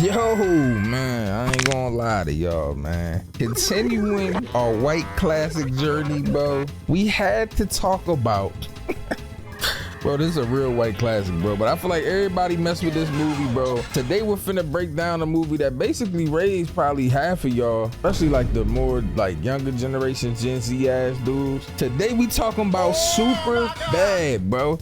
Yo, man, I ain't gonna lie to y'all, man. Continuing our white classic journey, bro, we had to talk about bro, this is a real white classic, bro, but I feel like everybody messed with this movie, bro. Today we're finna break down a movie that basically raised probably half of y'all, especially like the more like younger generation Gen Z ass dudes. Today we talking about Superbad, bro.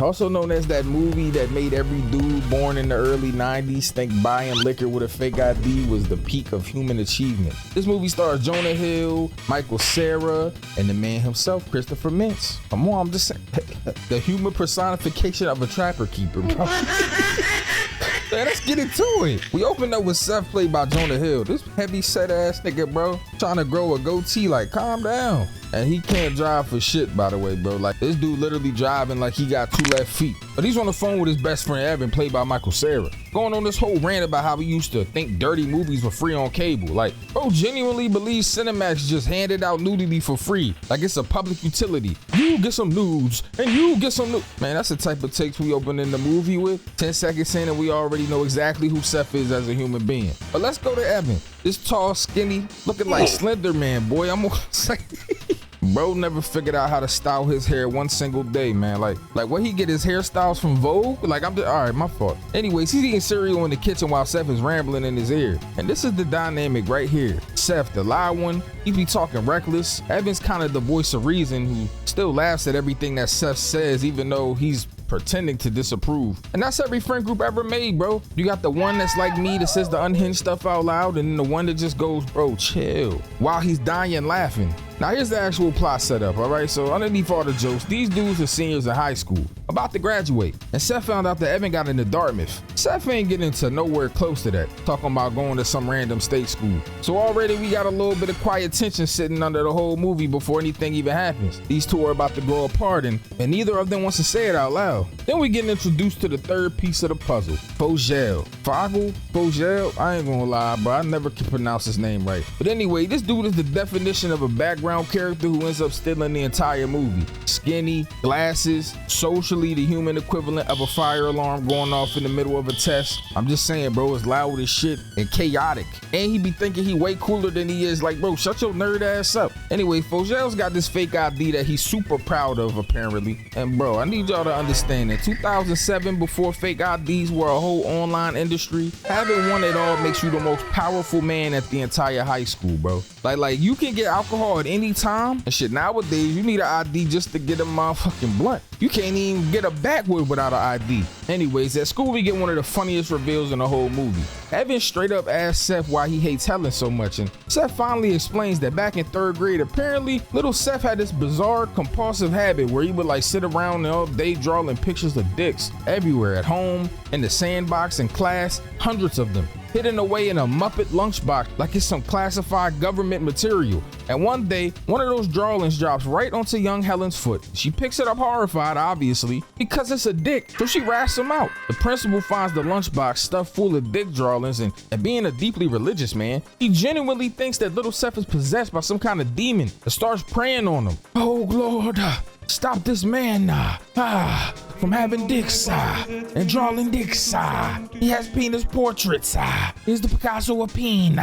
Also known as that movie that made every dude born in the early 90s think buying liquor with a fake ID was the peak of human achievement. This movie stars Jonah Hill, Michael Cera, and the man himself, Christopher Mintz. Come on, I'm just saying, the human personification of a trapper keeper, bro. Man, let's get into it. We opened up with Seth, played by Jonah Hill. This heavy set ass nigga, bro, trying to grow a goatee, like calm down. And he can't drive for shit, by the way, bro. Like, this dude literally driving like he got 2 left feet. But he's on the phone with his best friend Evan, played by Michael Cera, going on this whole rant about how he used to think dirty movies were free on cable. Like, bro genuinely believes Cinemax just handed out nudity for free, like it's a public utility. You get some nudes, and you get some nudes. Man, that's the type of takes we open in the movie with. 10 seconds in and we already know exactly who Seth is as a human being. But let's go to Evan. This tall, skinny, looking like Slender Man, boy. I'm gonna say bro never figured out how to style his hair one single day, man. Like where he get his hairstyles from Vogue? Like, I'm just, all right, my fault. Anyways, he's eating cereal in the kitchen while Seth is rambling in his ear. And this is the dynamic right here. Seth, the loud one, he be talking reckless. Evan's kind of the voice of reason who still laughs at everything that Seth says, even though he's pretending to disapprove. And that's every friend group ever made, bro. You got the one that's like me that says the unhinged stuff out loud, and then the one that just goes, bro, chill, while he's dying laughing. Now here's the actual plot setup, all right? So underneath all the jokes, these dudes are seniors in high school, about to graduate, and Seth found out that Evan got into Dartmouth. Seth ain't getting to nowhere close to that, talking about going to some random state school. So already we got a little bit of quiet tension sitting under the whole movie before anything even happens. These two are about to grow apart, and neither of them wants to say it out loud. Then we get introduced to the third piece of the puzzle, Fogel. Fogel? I ain't gonna lie, bro, I never can pronounce his name right. But anyway, this dude is the definition of a background character who ends up stealing the entire movie. Skinny, glasses, socially the human equivalent of a fire alarm going off in the middle of a test. I'm just saying, bro, it's loud as shit and chaotic. And he be thinking he way cooler than he is. Like, bro, shut your nerd ass up. Anyway, Fogel's got this fake ID that he's super proud of, apparently. And bro, I need y'all to understand that 2007, before fake IDs were a whole online industry, having one at all makes you the most powerful man at the entire high school, bro. Like you can get alcohol at any time and shit. Nowadays, you need an ID just to get a motherfucking blunt. You can't even get a backwood without an ID. Anyways, at school, we get one of the funniest reveals in the whole movie. Evan straight up asks Seth why he hates Helen so much, and Seth finally explains that back in 3rd grade, apparently, little Seth had this bizarre compulsive habit where he would like sit around all day drawing pictures of dicks everywhere, at home, in the sandbox, in class, hundreds of them, hidden away in a Muppet lunchbox like it's some classified government material. And one day, one of those drawings drops right onto young Helen's foot. She picks it up horrified, obviously, because it's a dick, so she rats him out. The principal finds the lunchbox stuffed full of dick drawings, and being a deeply religious man, he genuinely thinks that little Seth is possessed by some kind of demon that starts preying on him. Oh Lord, stop this man from having dicks and drawing dicks. He has penis portraits. He's the Picasso of peen.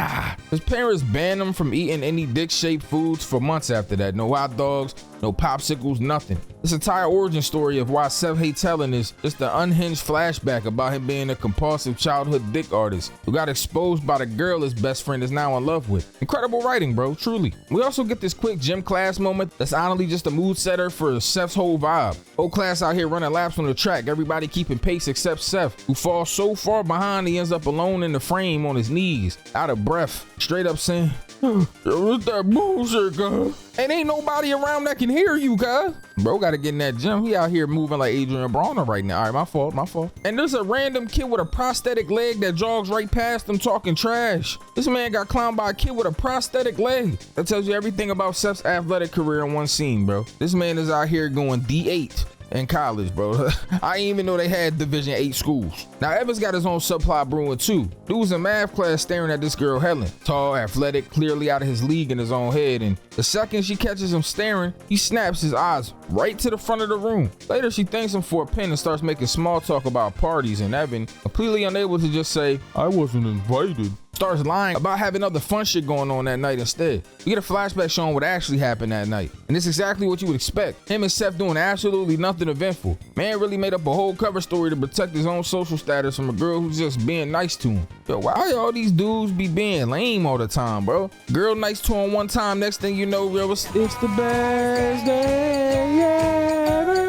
His parents banned him from eating any dick-shaped foods for months after that. No hot dogs, no popsicles, nothing. This entire origin story of why Seth hates Helen is just an unhinged flashback about him being a compulsive childhood dick artist who got exposed by the girl his best friend is now in love with. Incredible writing, bro, truly. We also get this quick gym class moment that's honestly just a mood setter for Seth's whole vibe. Whole class out here running laps on the track, everybody keeping pace except Seth, who falls so far behind he ends up alone in the frame on his knees, out of breath, straight up saying, what's that bullshit, cuz? And ain't nobody around that can hear you, cuz. Bro gotta get in that gym. He out here moving like Adrian Bronner right now. All right, my fault. And there's a random kid with a prosthetic leg that jogs right past him talking trash. This man got clowned by a kid with a prosthetic leg. That tells you everything about Seth's athletic career in one scene, bro. This man is out here going D8. in college, bro. I didn't even know they had Division 8 schools. Now, Evans got his own subplot brewing too. Dude was in math class staring at this girl, Helen. Tall, athletic, clearly out of his league in his own head. And the second she catches him staring, he snaps his eyes right to the front of the room. Later, she thanks him for a pen and starts making small talk about parties. And Evan, completely unable to just say, "I wasn't invited," starts lying about having other fun shit going on that night instead. We get a flashback showing what actually happened that night. And it's exactly what you would expect. Him and Seth doing absolutely nothing eventful. Man really made up a whole cover story to protect his own social status from a girl who's just being nice to him. Yo, why all these dudes be being lame all the time, bro? Girl nice to him one time, next thing you know, yo, it's the best day ever.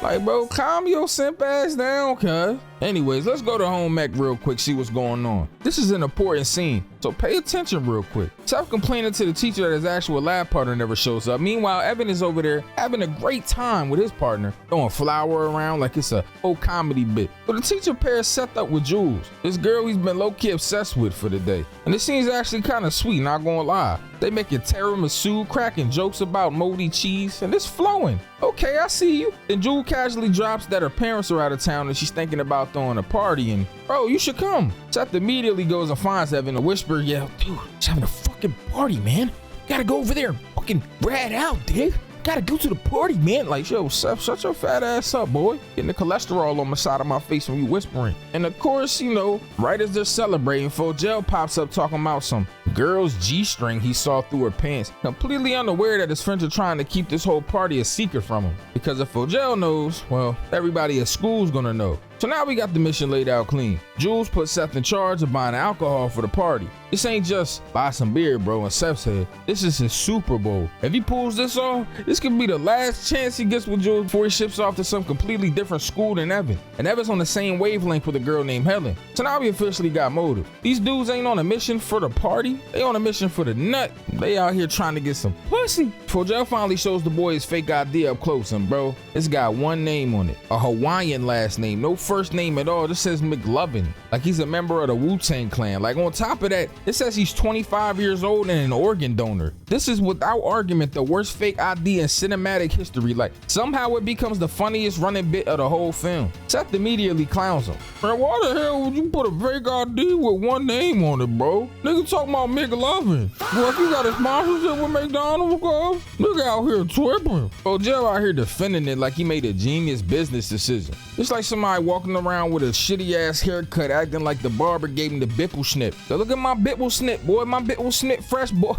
Like, bro, calm your simp ass down, cuz. Anyways, let's go to home ec real quick, see what's going on. This is an important scene, so pay attention real quick. Seth complaining to the teacher that his actual lab partner never shows up. Meanwhile, Evan is over there having a great time with his partner, throwing flour around like it's a whole comedy bit. But the teacher pairs Seth up with Jules, this girl he's been low-key obsessed with for the day. And the scene's actually kind of sweet, not gonna lie. They making tiramisu, cracking jokes about moldy cheese, and it's flowing. Okay, I see you. Then Jules casually drops that her parents are out of town and she's thinking about throwing a party, and bro, you should come. Seth immediately goes and finds Evan, a whisper, "Yo, dude, she's having a fucking party, man. Gotta go over there and fucking rat out, dude. Gotta go to the party, man." Like, yo, Seth, shut your fat ass up, boy. Getting the cholesterol on the side of my face when you whispering. And of course, you know, right as they're celebrating, Fogel pops up talking about some girl's G-string he saw through her pants, completely unaware that his friends are trying to keep this whole party a secret from him. Because if Fogel knows, well, everybody at school's gonna know. So now we got the mission laid out clean. Jules put Seth in charge of buying alcohol for the party. This ain't just buy some beer, bro, in Seth's head. This is his Super Bowl. If he pulls this off, this could be the last chance he gets with Jules before he ships off to some completely different school than Evan. And Evan's on the same wavelength with a girl named Helen. So now we officially got motive. These dudes ain't on a mission for the party. They on a mission for the nut. They out here trying to get some pussy. Fogel finally shows the boy his fake ID up close, and bro, it's got one name on it. A Hawaiian last name, no first name at all. This says McLovin, like he's a member of the Wu-Tang Clan. Like, on top of that, it says he's 25 years old and an organ donor. This is without argument the worst fake ID in cinematic history. Like, somehow it becomes the funniest running bit of the whole film. Seth immediately clowns him. Man, why the hell would you put a fake ID with one name on it, bro? Nigga talking about McLovin. Well, if you got a sponsorship with McDonald's, bro, nigga out here tripping. Fogel out here defending it like he made a genius business decision. It's like somebody walking around with a shitty ass haircut acting like the barber gave him the bipple snip. So look at my bipple snip, boy. My bipple snip fresh, boy.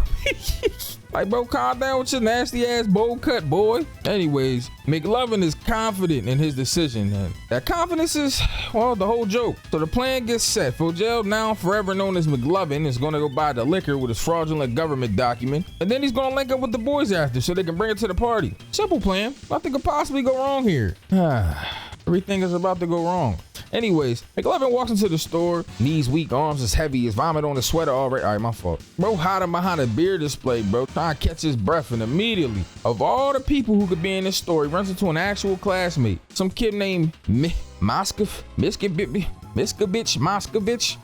Like, bro, calm down with your nasty ass bowl cut, boy. Anyways, McLovin is confident in his decision, and that confidence is, well, the whole joke. So the plan gets set. Fogel, now forever known as McLovin, is gonna go buy the liquor with his fraudulent government document, and then he's gonna link up with the boys after so they can bring it to the party. Simple plan. Nothing could possibly go wrong here. Everything is about to go wrong. Anyways, McLovin walks into the store, knees weak, arms is heavy, his vomit on his sweater already. All right, my fault. Bro hiding behind a beer display, bro, trying to catch his breath, and immediately, of all the people who could be in this story, runs into an actual classmate, some kid named Moskovich.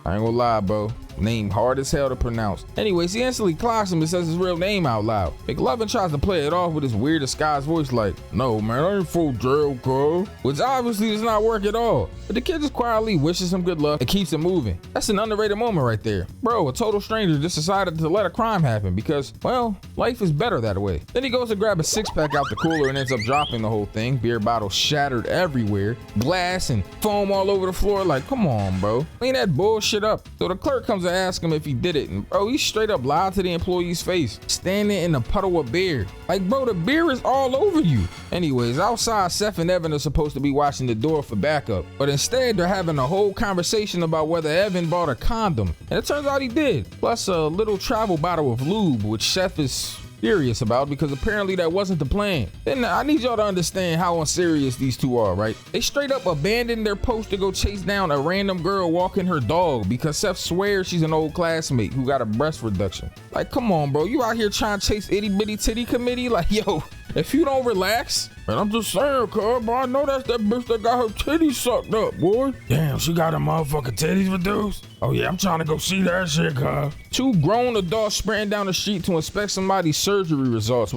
I ain't gonna lie, bro. Name hard as hell to pronounce. Anyways, he instantly clocks him and says his real name out loud. McLovin tries to play it off with his weird disguised voice like, "No, man, I ain't full jail, cuz." Which obviously does not work at all. But the kid just quietly wishes him good luck and keeps it moving. That's an underrated moment right there. Bro, a total stranger just decided to let a crime happen because, well, life is better that way. Then he goes to grab a six-pack out the cooler and ends up dropping the whole thing. Beer bottles shattered everywhere. Glass and foam all over the floor. Like, come on, bro. Clean that bullshit up. So the clerk comes to ask him if he did it, and bro, he straight up lied to the employee's face, standing in a puddle of beer. Like, bro, the beer is all over you. Anyways, outside, Seth and Evan are supposed to be watching the door for backup, but instead they're having a whole conversation about whether Evan bought a condom, and it turns out he did, plus a little travel bottle of lube, which Seth is furious about because apparently that wasn't the plan. Then I need y'all to understand how unserious these two are, right? They straight up abandoned their post to go chase down a random girl walking her dog because Seth swears she's an old classmate who got a breast reduction. Like, come on, bro. You out here trying to chase itty bitty titty committee? Like, yo, If you don't relax, and I'm just saying, cuz, but I know that's that bitch that got her titties sucked up, boy. Damn, she got her motherfucking titties reduced? Oh yeah, I'm trying to go see that shit, cuz. Two grown adults sprinting down the street to inspect somebody's surgery results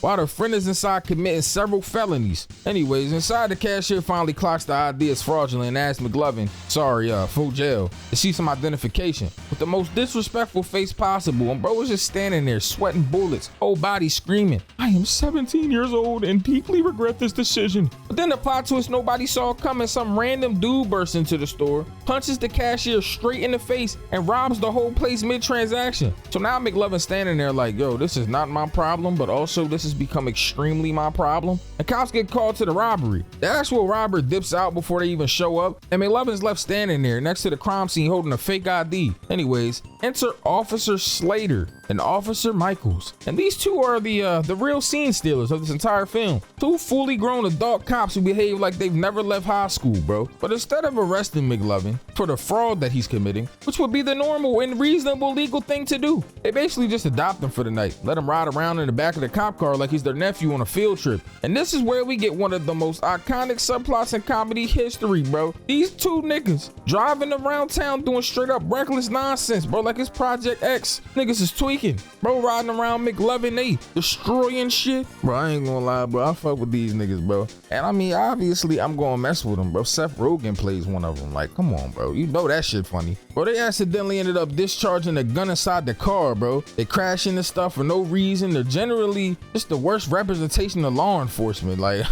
while their friend is inside committing several felonies. Anyways, inside the cashier finally clocks the ID as fraudulent and asks McLovin, sorry, full jail, to see some identification. With the most disrespectful face possible, and bro was just standing there sweating bullets, whole body screaming, I am 17 years old and deeply regret this decision. But then the plot twist nobody saw coming, some random dude bursts into the store, punches the cashier straight in the face, and robs the whole place mid-transaction. So now McLovin's standing there like, yo, this is not my problem, but also this has become extremely my problem. The cops get called to the robbery. The actual robber dips out before they even show up, and McLovin's left standing there next to the crime scene holding a fake ID. Anyways, enter Officer Slater and Officer Michaels. And these two are the real scene stealers of this entire film. Two fully grown adult cops who behave like they've never left high school, bro. But instead of arresting McLovin for the fraud that he's committing, which would be the normal and reasonable legal thing to do, they basically just adopt him for the night, let him ride around in the back of the cop car like he's their nephew on a field trip. And this is where we get one of the most iconic subplots in comedy history, bro. These two niggas driving around town doing straight up reckless nonsense, bro, like it's Project X. Niggas is tweaking, bro, riding around McLovin, they destroying shit. Bro, I ain't gonna lie, bro, I fuck with these niggas, bro. And I mean, obviously I'm gonna mess with them, bro. Seth Rogen plays one of them. Like, come on, bro, you know that shit funny. Bro, they accidentally ended up discharging a gun inside the car, bro. They crash into stuff for no reason. They're generally just the worst representation of law enforcement. Like,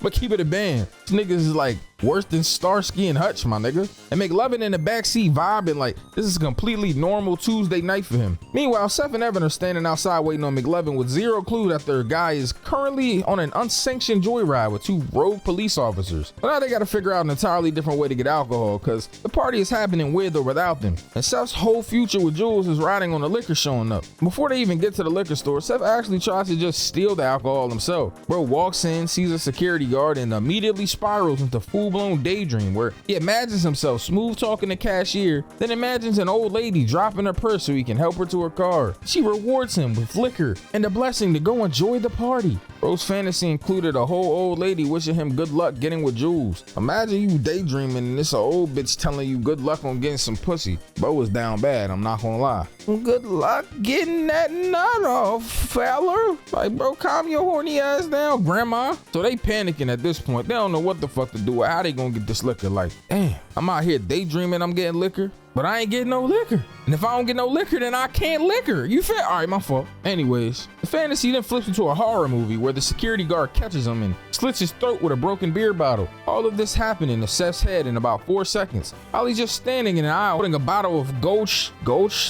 but keep it a band. This niggas is like worse than Starsky and Hutch, my nigga. And McLovin in the backseat vibing like this is a completely normal Tuesday night for him. Meanwhile, Seth and Evan are standing outside waiting on McLovin with zero clue that their guy is currently on an unsanctioned joyride with two rogue police officers. But now they gotta figure out an entirely different way to get alcohol because the party is happening with or without them. And Seth's whole future with Jules is riding on the liquor showing up. Before they even get to the liquor store, Seth actually tries to just steal the alcohol himself. Bro walks in, sees a security guard, and immediately spirals into full-blown daydream where he imagines himself smooth talking to cashier, then imagines an old lady dropping her purse so he can help her to her car. She rewards him with liquor and a blessing to go enjoy the party. Bro's fantasy included a whole old lady wishing him good luck getting with Jules. Imagine you daydreaming and this old bitch telling you good luck on getting some pussy. Bro was down bad, I'm not gonna lie. Good luck getting that nut off, fella. Like, bro, calm your horny ass down, grandma. So they panicking at this point. They don't know what the fuck to do or how they gonna get this liquor. Like, damn, I'm out here daydreaming I'm getting liquor, but I ain't getting no liquor. And if I don't get no liquor, then I can't liquor. You feel? All right, my fault. Anyways, the fantasy then flips into a horror movie where the security guard catches him and slits his throat with a broken beer bottle. All of this happened in Seth's head in about 4 seconds. While he's just standing in an aisle holding a bottle of Goldschlager,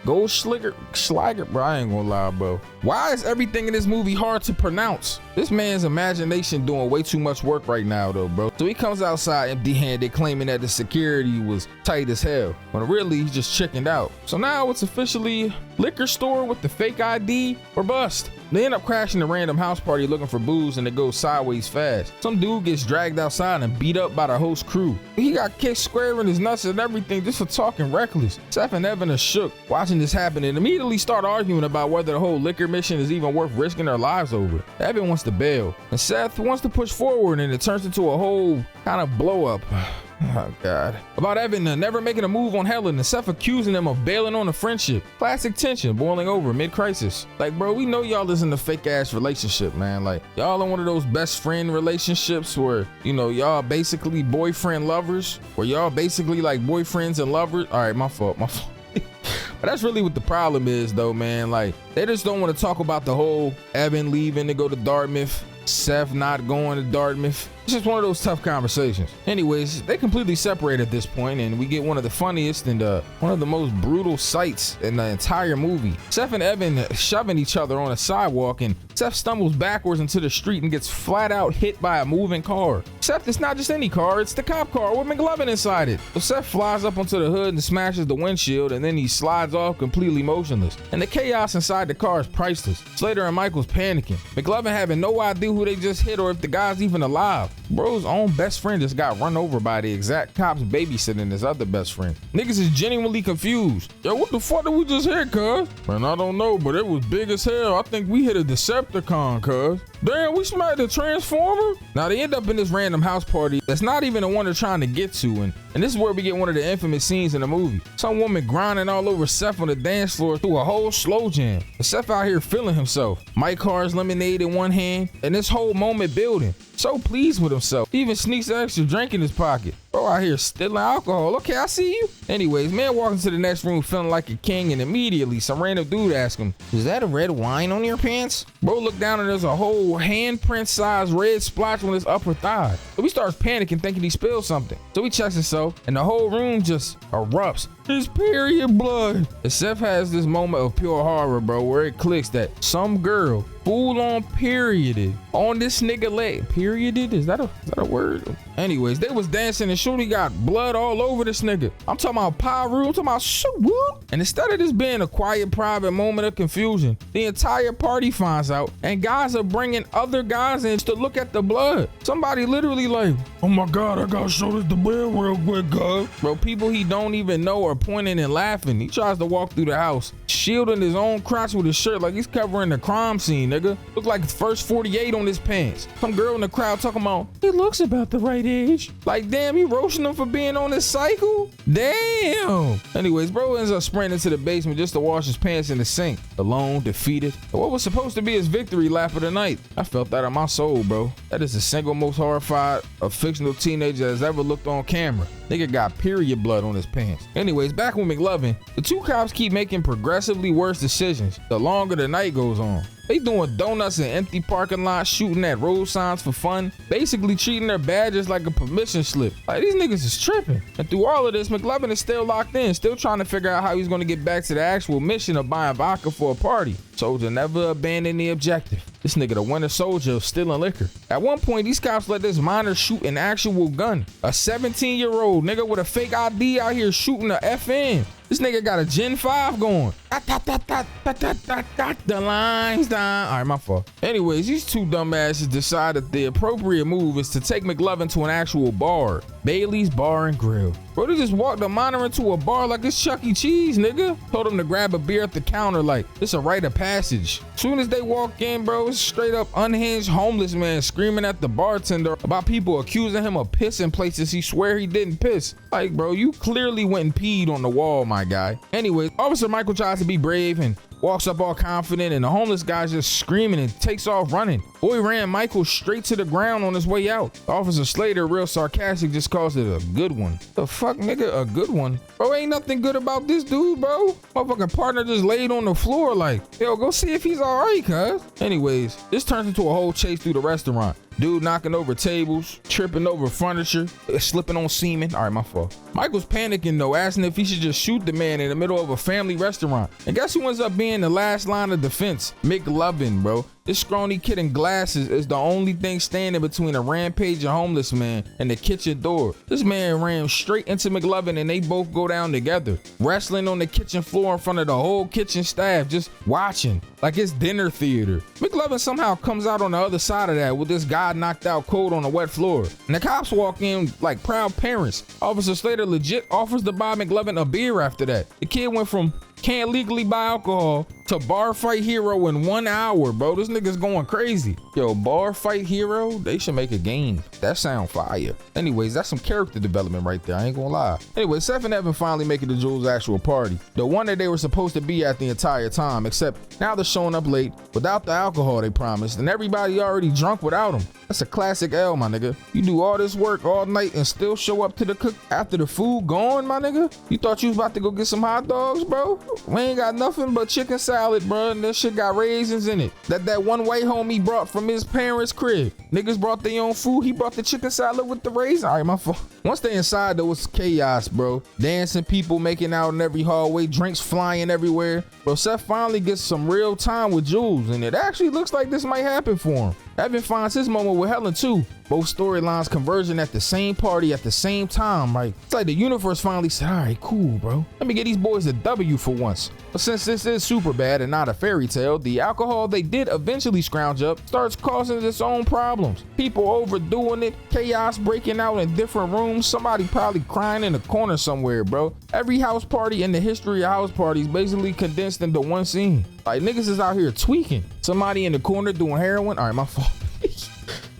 bro, I ain't gonna lie, bro. Why is everything in this movie hard to pronounce? This man's imagination doing way too much work right now though, bro. So he comes outside empty-handed claiming that the security was tight as hell, when really he just chickened out. So now it's officially liquor store with the fake ID or bust. They end up crashing a random house party looking for booze and it goes sideways fast. Some dude gets dragged outside and beat up by the host crew. He got kicked square in his nuts and everything just for talking reckless. Seth and Evan are shook watching this happen and immediately start arguing about whether the whole liquor mission is even worth risking their lives over. Evan wants to bail and Seth wants to push forward and it turns into a whole kind of blow up. Oh God. About Evan never making a move on Helen and Seth accusing them of bailing on a friendship. Classic tension boiling over mid-crisis. Like, bro, we know y'all is in a fake ass relationship, man. Like, y'all in one of those best friend relationships where, you know, y'all basically boyfriend lovers, where y'all basically like boyfriends and lovers. All right, my fault. But that's really what the problem is though, man. Like, they just don't want to talk about the whole Evan leaving to go to Dartmouth, Seth not going to Dartmouth. It's just one of those tough conversations. Anyways, they completely separate at this point and we get one of the funniest and one of the most brutal sights in the entire movie. Seth and Evan shoving each other on a sidewalk and Seth stumbles backwards into the street and gets flat out hit by a moving car. Except it's not just any car, it's the cop car with McLovin inside it. So Seth flies up onto the hood and smashes the windshield and then he slides off completely motionless. And the chaos inside the car is priceless. Slater and Michael's panicking. McLovin having no idea who they just hit or if the guy's even alive. Bro's own best friend just got run over by the exact cops babysitting his other best friend. Niggas is genuinely confused. Yo, what the fuck did we just hear, cuz? Man, I don't know, but it was big as hell. I think we hit a Decepticon, cuz. Damn, we smacked a Transformer? Now, they end up in this random house party that's not even the one they're trying to get to, and this is where we get one of the infamous scenes in the movie. Some woman grinding all over Seth on the dance floor through a whole slow jam. And Seth out here feeling himself. Mike Carr's lemonade in one hand, and this whole moment building. So pleased with himself. He even sneaks an extra drink in his pocket. Bro out here stealing alcohol. Okay, I see you. Anyways, man walks into the next room feeling like a king, and immediately some random dude asks him, "Is that a red wine on your pants?" Bro look down and there's a whole handprint size red splotch on his upper thigh. So he starts panicking, thinking he spilled something. So he checks himself and the whole room just erupts. It's period blood. And Seth has this moment of pure horror, bro, where it clicks that some girl full on perioded on this nigga leg. Perioded? Is that a word? Anyways, they was dancing and shorty got blood all over this nigga. I'm talking about Pyru, I'm talking about whoop. And instead of this being a quiet, private moment of confusion, the entire party finds out and guys are bringing other guys in to look at the blood. Somebody literally like, "Oh my God, I gotta show this to blood real quick, guys." Bro, people he don't even know are pointing and laughing. He tries to walk through the house, shielding his own crotch with his shirt like he's covering the crime scene, nigga. Look like it's first 48 on his pants. Some girl in the crowd talking about, "He looks about the right age." Like, damn, you roasting him for being on this cycle? Damn. Anyways, bro ends up sprinting into the basement just to wash his pants in the sink. Alone, defeated. What was supposed to be his victory lap of the night? I felt that in my soul, bro. That is the single most horrified a fictional teenager has ever looked on camera. Nigga got period blood on his pants. Anyways, back with McLovin, the two cops keep making progressively worse decisions the longer the night goes on. They doing donuts in empty parking lots, shooting at road signs for fun, basically treating their badges like a permission slip. Like, these niggas is tripping. And through all of this, McLovin is still locked in, still trying to figure out how he's gonna get back to the actual mission of buying vodka for a party. Soldier never abandoned the objective. This nigga the winter soldier of stealing liquor. At one point, these cops let this minor shoot an actual gun. A 17-year-old nigga with a fake ID out here shooting a FN. This nigga got a Gen 5 going. The line's down. All right, my fault. Anyways, these two dumbasses decided the appropriate move is to take McLovin to an actual bar. Bailey's Bar and Grill. Bro, they just walked the minor into a bar like it's Chuck E. Cheese, nigga. Told him to grab a beer at the counter like it's a rite of passage. Soon as they walk in, bro, it's straight up unhinged homeless man screaming at the bartender about people accusing him of pissing places he swear he didn't piss. Like, bro, you clearly went and peed on the wall, my guy. Anyways, Officer Michael tries to be brave and walks up all confident, and the homeless guy's just screaming and takes off running. Boy ran Michael straight to the ground on his way out. Officer Slater, real sarcastic, just calls it a good one. The fuck, nigga, a good one? Bro, ain't nothing good about this dude, bro. Motherfucking partner just laid on the floor like, yo, go see if he's all right, cuz. Anyways, this turns into a whole chase through the restaurant. Dude knocking over tables, tripping over furniture, slipping on semen. All right, my fault. Michael's panicking though, asking if he should just shoot the man in the middle of a family restaurant. And guess who ends up being the last line of defense? McLovin, bro. This scrawny kid in glasses is the only thing standing between a rampaging homeless man and the kitchen door. This man ran straight into McLovin and they both go down together, wrestling on the kitchen floor in front of the whole kitchen staff, just watching like it's dinner theater. McLovin somehow comes out on the other side of that with this guy knocked out cold on the wet floor. And the cops walk in like proud parents. Officer Slater legit offers to buy McLovin a beer after that. The kid went from can't legally buy alcohol to bar fight hero in 1 hour, bro. This nigga's going crazy. Yo, bar fight hero, they should make a game. That sound fire. Anyways, that's some character development right there, I ain't gonna lie. Anyway, Seth and Evan finally make it to Jules' actual party, the one that they were supposed to be at the entire time, except now they're showing up late without the alcohol they promised, and everybody already drunk without them. That's a classic L, my nigga. You do all this work all night and still show up to the cook after the food gone, my nigga? You thought you was about to go get some hot dogs, bro? We ain't got nothing but chicken salad, bro, and this shit got raisins in it. That one white homie brought from his parents' crib. Niggas brought their own food. He brought the chicken salad with the raisins. All right, my fault. Once they inside, there was chaos, bro. Dancing, people making out in every hallway, drinks flying everywhere. Bro, Seth finally gets some real time with Jules, and it actually looks like this might happen for him. Evan finds his moment with Helen too. Both storylines converging at the same party at the same time. Like, it's like the universe finally said, all right, cool, bro. Let me get these boys a W for once. But since this is Superbad and not a fairy tale, the alcohol they did eventually scrounge up starts causing its own problems. People overdoing it, chaos breaking out in different rooms, somebody probably crying in a corner somewhere, bro. Every house party in the history of house parties basically condensed into one scene. Like, niggas is out here tweaking. Somebody in the corner doing heroin. All right, my fault.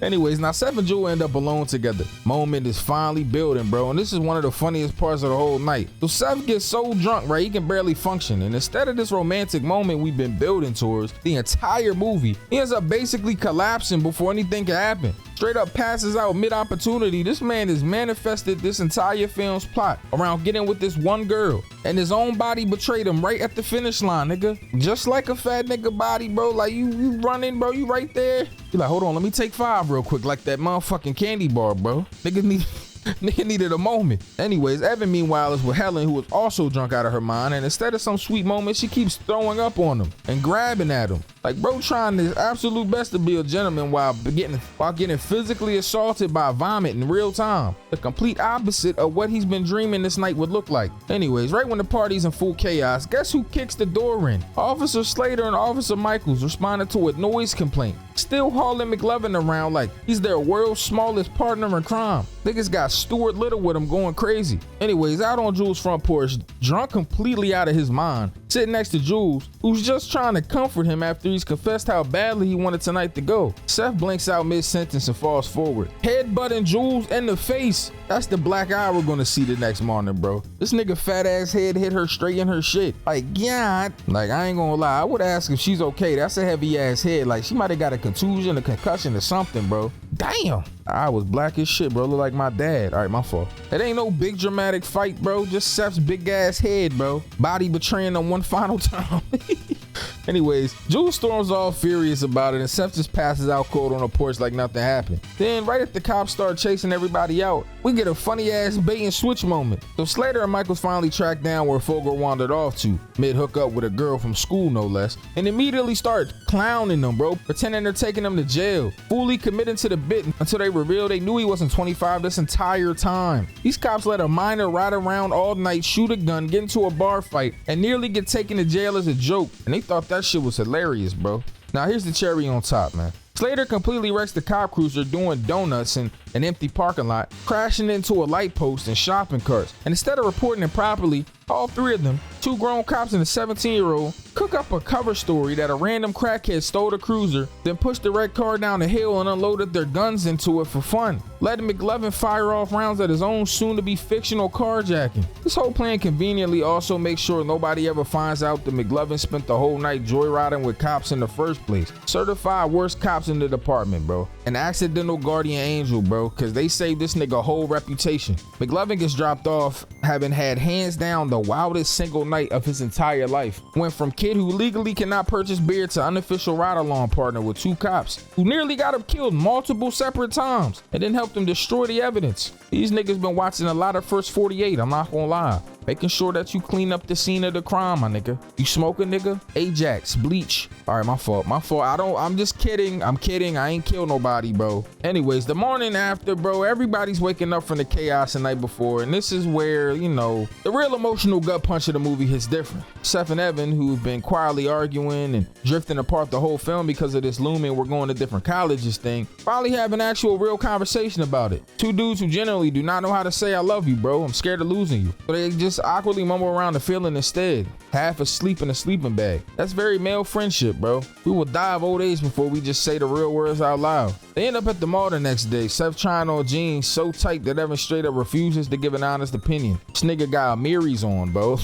Anyways, now Seth and Jewel end up alone together. Moment is finally building, bro, and this is one of the funniest parts of the whole night. So Seth gets so drunk, right, he can barely function, and instead of this romantic moment we've been building towards the entire movie, he ends up basically collapsing before anything can happen. Straight up passes out mid-opportunity. This man has manifested this entire film's plot around getting with this one girl, and his own body betrayed him right at the finish line, nigga. Just like a fat nigga body, bro. Like, you running, bro, you right there. You like, hold on, let me take 5 real quick, like that motherfucking candy bar, bro. Nigga needed a moment. Anyways, Evan meanwhile is with Helen, who is also drunk out of her mind, and instead of some sweet moment, she keeps throwing up on him and grabbing at him. Like, bro trying his absolute best to be a gentleman while getting physically assaulted by vomit in real time. The complete opposite of what he's been dreaming this night would look like. Anyways, right when the party's in full chaos, guess who kicks the door in? Officer Slater and Officer Michaels responded to a noise complaint, still hauling McLovin around like he's their world's smallest partner in crime. Niggas got Stuart Little with him going crazy. Anyways, out on Jules' front porch, drunk completely out of his mind, sitting next to Jules, who's just trying to comfort him after he's confessed how badly he wanted tonight to go. Seth blinks out mid-sentence and falls forward, headbutting Jules in the face. That's the black eye we're gonna see the next morning, bro. This nigga fat ass head hit her straight in her shit. Like, yeah, like, I ain't gonna lie, I would ask if she's okay. That's a heavy ass head. Like, she might have got a contusion, a concussion or something, bro. Damn. I was black as shit, bro. Look like my dad. All right, my fault. It ain't no big dramatic fight, bro. Just Seth's big ass head, bro. Body betraying him one final time. Anyways, Jules storms all furious about it, and Seth just passes out cold on the porch like nothing happened. Then, right as the cops start chasing everybody out, we get a funny ass bait and switch moment. So Slater and Michaels finally track down where Fogel wandered off to, mid hookup with a girl from school no less, and immediately start clowning them, bro, pretending they're taking them to jail, fully committing to the bit until they reveal they knew he wasn't 25 this entire time. These cops let a minor ride around all night, shoot a gun, get into a bar fight, and nearly get taken to jail as a joke, and they thought that shit was hilarious, bro. Now here's the cherry on top, man. Slater completely wrecks the cop cruiser doing donuts in an empty parking lot, crashing into a light post and shopping carts. And instead of reporting it properly, all 3 of them, 2 grown cops and a 17-year-old, cook up a cover story that a random crackhead stole the cruiser, then pushed the red car down the hill and unloaded their guns into it for fun, letting McLovin fire off rounds at his own soon-to-be fictional carjacking. This whole plan conveniently also makes sure nobody ever finds out that McLovin spent the whole night joyriding with cops in the first place. Certified worst cops in the department, bro. An accidental guardian angel, bro, because they saved this nigga a whole reputation. McLovin gets dropped off having had hands down the wildest single night of his entire life. Went from kid who legally cannot purchase beer to unofficial ride-along partner with 2 cops who nearly got him killed multiple separate times and then helped him destroy the evidence. These niggas been watching a lot of First 48, I'm not gonna lie. Making sure that you clean up the scene of the crime, my nigga. You smoking, nigga? Ajax, bleach. All right, my fault. I'm just kidding. I'm kidding. I ain't killed nobody, bro. Anyways, the morning after, bro, everybody's waking up from the chaos the night before, and this is where, you know, the real emotional gut punch of the movie hits different. Seth and Evan, who've been quietly arguing and drifting apart the whole film because of this looming we're going to different colleges thing, finally have an actual real conversation about it. 2 dudes who generally do not know how to say I love you, bro. I'm scared of losing you. So they just awkwardly mumble around the feeling instead, half asleep in a sleeping bag. That's very male friendship, bro. We will die of old age before we just say the real words out loud. They end up at the mall the next day, Seth trying on jeans so tight that Evan straight up refuses to give an honest opinion. This nigga got Amiris on, bro.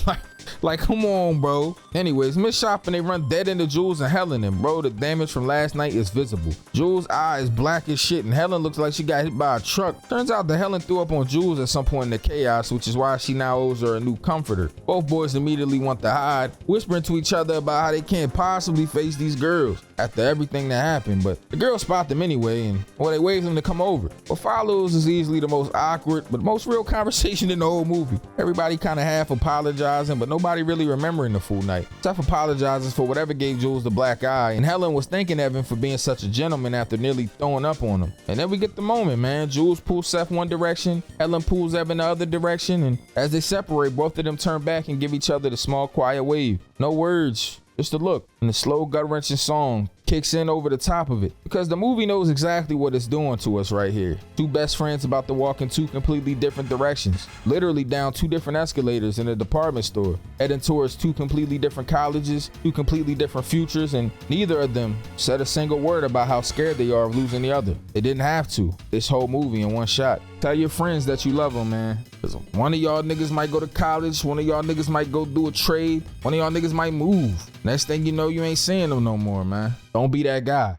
Like, come on, bro. Anyways, mid shopping, they run dead into Jules and Helen, and bro, the damage from last night is visible. Jules' eye is black as shit, and Helen looks like she got hit by a truck. Turns out that Helen threw up on Jules at some point in the chaos, which is why she now owes her a new comforter. Both boys immediately want to hide, whispering to each other about how they can't possibly face these girls. after everything that happened, but the girl spot them anyway, and well, they wave them to come over. What follows is easily the most awkward but most real conversation in the whole movie. Everybody kind of half apologizing, but nobody really remembering the full night. Seth apologizes for whatever gave Jules the black eye, and Helen was thanking Evan for being such a gentleman after nearly throwing up on him. And then we get the moment, man. Jules pulls Seth one direction, Helen pulls Evan the other direction, and as they separate, both of them turn back and give each other the small quiet wave. No words, just a look, and the slow gut-wrenching song kicks in over the top of it, because the movie knows exactly what it's doing to us right here. Two best friends about to walk in two completely different directions, literally down two different escalators in a department store, heading towards two completely different colleges, two completely different futures, and neither of them said a single word about how scared they are of losing the other. They didn't have to. This whole movie in one shot. Tell your friends that you love them, man. Cause one of y'all niggas might go to college, one of y'all niggas might go do a trade, one of y'all niggas might move. Next thing you know, you ain't seeing them no more, man. Don't be that guy.